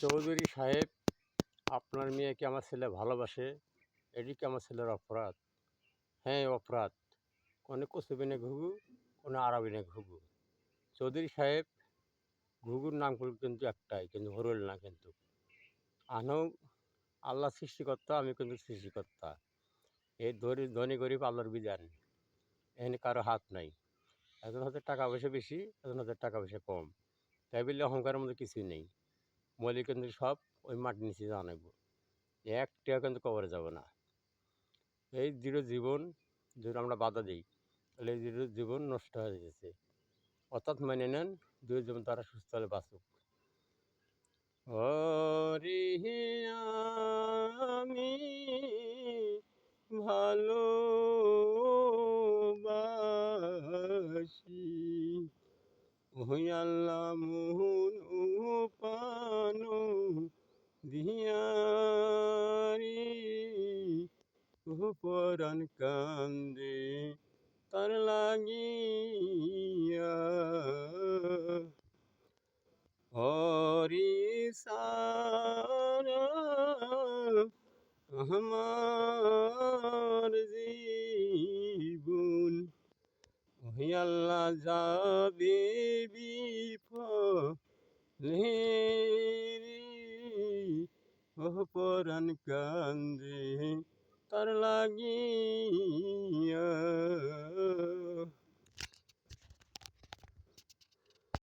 চৌধুরী সাহেব, আপনার মেয়েকে আমার ছেলে ভালোবাসে, এটি কি আমার ছেলের অপরাধ? হ্যাঁ, অপরাধ। কোনো কচুবিনে ঘুঘু, কোনো আরাবিনে ঘুঘু। চৌধুরী সাহেব, ঘুঘুর নাম কিন্তু একটাই, কিন্তু হরুল না কিন্তু। আনও আল্লাহ সৃষ্টিকর্তা, আমি কিন্তু সৃষ্টিকর্তা। এই ধনী গরিব আল্লাহর বিধান, এখানে কারো হাত নাই। একজন হাতে টাকা পয়সা বেশি, একজন হাতে টাকা পয়সা কম, তাই বললে অহংকারের মধ্যে কিছুই নেই। মলি কিন্তু সব ওই মাটির নিচে জানাইব, এক টাকা কিন্তু কবরে যাব না। এই দৃঢ় জীবন যদি আমরা বাধা দিই, তাহলে এই দৃঢ় জীবন নষ্ট হয়ে গেছে। অর্থাৎ মেনে নেন, দৃঢ় জীবন তারা সুস্থ হলে বাঁচুক। ওরে আমি ভালোবাসি, ওই আল্লাহ মোহন পানো দিয়ারি, পরাণ কান্দে তার লাগিয়া। হরি সারা আমার জীবন, ওই আল্লাহ যাবে বিফলে রে, ও পরাণ কান্দে তার লাগিয়া।